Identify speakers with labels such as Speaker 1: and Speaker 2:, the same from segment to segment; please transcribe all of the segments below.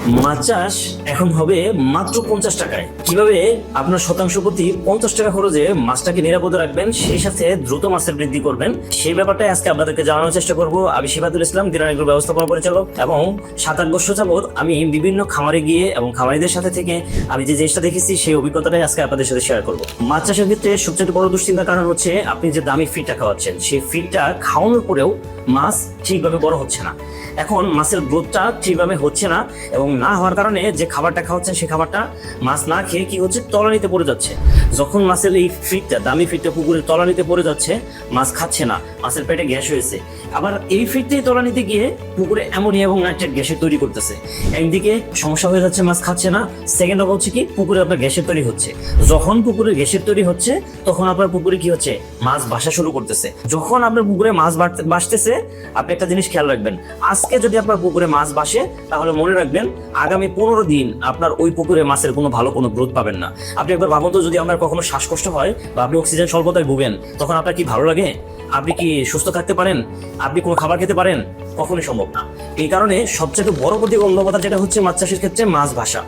Speaker 1: মাছ চাষ এখন হবে মাত্র 50 টাকায়। কিভাবে আপনার শতাংশ প্রতি 50 টাকা খরচে মাছটাকে নিরাপদে রাখবেন, সেই সাথে দ্রুত মাছের বৃদ্ধি করবেন, সেই ব্যাপারটাই আজকে আপনাদেরকে জানানোর চেষ্টা করব। আমি শিফাতুল ইসলাম, দিনার এগ্রো ব্যবস্থাপনা পরিচালক, এবং 7-8 বছর যাবত আমি বিভিন্ন খামারে গিয়ে এবং খামারিদের সাথে থেকে আমি যে জিনিসটা দেখেছি সেই অভিজ্ঞতাটাই আজকে আপনাদের সাথে শেয়ার করব। মাছ চাষের ক্ষেত্রে সবচেয়ে বড় দুশ্চিন্তার কারণ হচ্ছে আপনি যে দামি ফিডটা খাওয়াচ্ছেন, সেই ফিডটা খাওয়ানোর পরেও মাছ ঠিকভাবে বড় হচ্ছে না। এখন মাছের গ্রোথটা ঠিকভাবে হচ্ছে না, এবং না হওয়ার কারণে যে খাবারটা খাওয়াচ্ছেন সেই খাবারটা মাছ না খেয়ে কি হচ্ছে, তলানিতে পড়ে যাচ্ছে। যখন মাছের এই ফিডটা, দামি ফিডটা পুকুরের তলানিতে পড়ে যাচ্ছে, মাছ খাচ্ছে না, মাছের পেটে গ্যাস হয়েছে। আবার এই ফিডটাই তলানিতে গিয়ে পুকুরে অ্যামোনিয়া এবং নাইট্রেট গ্যাসের তৈরি করতেছে। একদিকে সমস্যা হয়ে যাচ্ছে, মাছ খাচ্ছে না। সেকেন্ড অফ হচ্ছে কি, পুকুরে আপনার গ্যাসের তৈরি হচ্ছে। যখন পুকুরে গ্যাসের তৈরি হচ্ছে, তখন আপনার পুকুরে কি হচ্ছে, মাছ বাসা শুরু করতেছে। যখন আপনার পুকুরে মাছ বাসতেছে, আপনি একটা জিনিস খেয়াল রাখবেন, আজকে যদি আপনার পুকুরে মাছ বাসে, তাহলে মনে রাখবেন আগামী 15 দিন আপনার ওই পুকুরে মাছের ভালো কোনো গ্রোথ পাবেন না। আপনি একবার ভাবুন তো, যদি আপনার কখনো শ্বাসকষ্ট হয় বা আপনি অক্সিজেন স্বল্পতায় ভুগেন, তখন আপনার কি ভালো লাগে? আপনি কি সুস্থ থাকতে পারেন? আপনি কোনো খাবার খেতে পারেন? কখনোই সম্ভব না। এই কারণে সবচেয়ে বড় প্রতিবন্ধকতা যেটা হচ্ছে মাছ চাষের ক্ষেত্রে, মাছ ভাষা।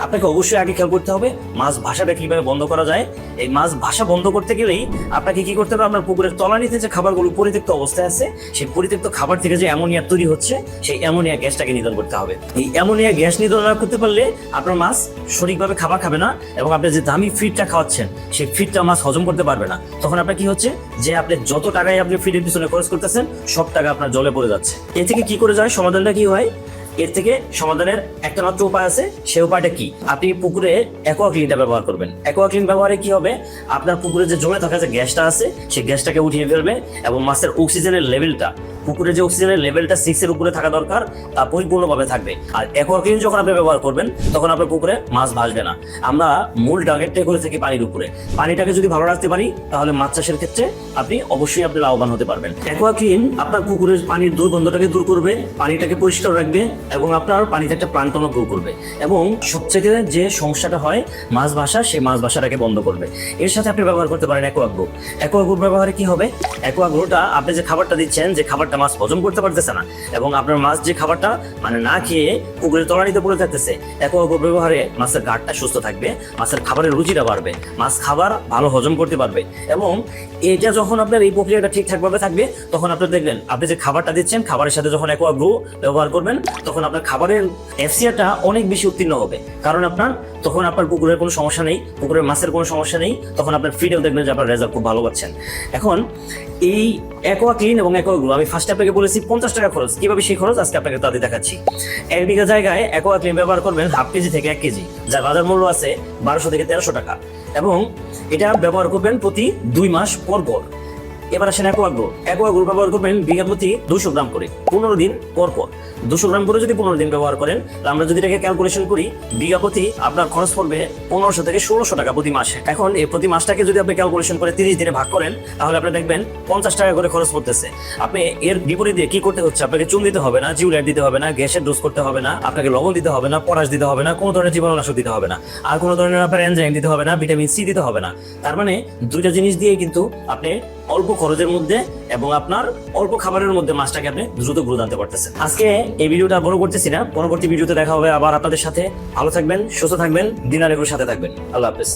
Speaker 1: আপনাকে অবশ্যই আগে খেয়াল করতে হবে মাছ ভাষাটা কিভাবে বন্ধ করা যায়। এই মাছ ভাষা বন্ধ করতে গেলেই আপনাকে কি করতে হবে, আপনার পুকুরের তলানিতে যে খাবারগুলো পরিত্যক্ত অবস্থায় আছে, সেই পরিত্যক্ত খাবার থেকে যে অ্যামোনিয়া তৈরি হচ্ছে, সেই অ্যামোনিয়া গ্যাসটাকে নিধন করতে হবে। এই অ্যামোনিয়া গ্যাস নিধন না করতে পারলে আপনার মাছ সঠিকভাবে খাবার খাবে না, এবং আপনি যে দামি ফিডটা খাওয়াচ্ছেন সেই ফিডটা মাছ হজম করতে পারবে না। তখন আপনার কি হচ্ছে, যে আপনি যত টাকায় আপনি ফিডের পিছনে খরচ করতেছেন, সব টাকা আপনার জলে পড়ে যাচ্ছে। এ থেকে কি করে যায়, সমাধানটা কি হয়? এর থেকে সমাধানের একটা মাত্র উপায় আছে। সেই উপায়টা কি, আপনি পুকুরে অ্যাকোয়া ক্লিনটা ব্যবহার করবেন। অ্যাকোয়া ক্লিন ব্যবহারে কি হবে, আপনার পুকুরে যে জমে থাকা যে গ্যাসটা আছে, সেই গ্যাসটাকে উঠিয়ে ফেলবে, এবং মাছের অক্সিজেনের লেভেলটা, পুকুরে যে অক্সিজেনের লেভেলটা 6 এর উপরে থাকা দরকার, তা পরিপূর্ণভাবে থাকবে। আর অ্যাকোয়া ক্লিন যখন আপনি ব্যবহার করবেন, তখন আপনার পুকুরে মাছ ভাসবে না। আমরা মূল টার্গেটটাই করে থাকি পানির উপরে। পানিটাকে যদি ভালো রাখতে পারি, তাহলে মাছ চাষের ক্ষেত্রে আপনি অবশ্যই আপনি লাভবান হতে পারবেন। অ্যাকোয়া ক্লিন আপনার পুকুরের পানির দুর্গন্ধটাকে দূর করবে, পানিটাকে পরিষ্কার রাখবে, এবং আপনার পানিতে একটা প্লান্টন গ্রো করবে। এবং সবচেয়ে যে সমস্যাটা হয় মাছ ভাসা, সেই মাছ ভাসাটাকে বন্ধ করবে। এর সাথে আপনি ব্যবহার করতে পারেন অ্যাকোয়া গ্রো। অ্যাকোয়া গ্রো ব্যবহারে কি হবে, অ্যাকোয়া গ্রোটা আপনি যে খাবারটা দিচ্ছেন, যে খাবারটা মাছ হজম করতে পারতেছে না, এবং আপনার মাছ যে খাবারটা না খেয়ে পুকুরের তলানিতে পড়ে থাকতেছে, অ্যাকোয়া গ্রো ব্যবহারে মাছের গাঢ়টা সুস্থ থাকবে, মাছের খাবারের রুচিটা বাড়বে, মাছ খাবার ভালো হজম করতে পারবে। এবং এটা যখন আপনার এই প্রক্রিয়াটা ঠিকঠাকভাবে থাকবে, তখন আপনি দেখবেন আপনি যে খাবারটা দিচ্ছেন, খাবারের সাথে যখন অ্যাকোয়া গ্রো ব্যবহার করবেন, তখন আপনার খাবারের এফসিআরটা অনেক বেশি উত্তীর্ণ হবে। কারণ তখন আপনার পুকুরের কোনো সমস্যা নেই, পুকুরের মাছের কোনো সমস্যা নেই, তখন আপনার ফিডেও দেখবেন যে আপনার রেজাল্ট খুব ভালো পাচ্ছেন। এখন এই অ্যাকোয়া ক্লিন এবং অ্যাকোয়া গ্রো আমি ফার্স্টে আপনাকে বলেছি 50 টাকা খরচ। কিভাবে সেই খরচ আজকে আপনাকে তাদের দেখাচ্ছি। 1 বিঘা জায়গায় অ্যাকোয়া ক্লিন ব্যবহার করবেন 1/2 কেজি থেকে 1 কেজি, যার বাজার মূল্য আছে 1200 থেকে 1300 টাকা, এবং এটা ব্যবহার করবেন প্রতি 2 মাস পর পর। এবার আসেন অ্যাকোয়া গ্রো ব্যবহার করবেন বিঘা প্রতি 200 গ্রাম করে 15 দিন পর পর। 200 গ্রাম করে যদি 15 দিন ব্যবহার করেন, আমরা যদি এটাকে ক্যালকুলেশন করি, বিঘা প্রতি আপনার খরচ পড়বে 1500 থেকে 1600 টাকা প্রতি মাসে। এখন এই প্রতি মাসটাকে যদি আপনি ক্যালকুলেশন করে 30 দিনে ভাগ করেন, তাহলে আপনি দেখবেন 50 টাকা করে খরচ পড়তেছে। আপনি এর বিপরীতে কি করতে হচ্ছে, আপনাকে চুন দিতে হবে না, জিউলাইট দিতে হবে না, গ্যাসের ডোজ করতে হবে না, আপনাকে লবণ দিতে হবে না, পটাশ দিতে হবে না, কোনো ধরনের জীবাণুনাশক দিতে হবে না, আর কোনো ধরনের আপনার এনজাইম দিতে হবে না, ভিটামিন সি দিতে হবে না। তার মানে দুইটা জিনিস দিয়ে কিন্তু আপনি অল্প খরচের মধ্যে এবং আপনার অল্প খাবারের মধ্যে মাছটাকে আপনি দ্রুত গ্রোথ আনতে পারতেছেন। আজকে এই ভিডিওটা বড় করতেছি না, পরবর্তী ভিডিওতে দেখা হবে আবার আপনাদের সাথে। ভালো থাকবেন, সুস্থ থাকবেন, দিনার এগুলোর সাথে থাকবেন। আল্লাহ হাফেজ।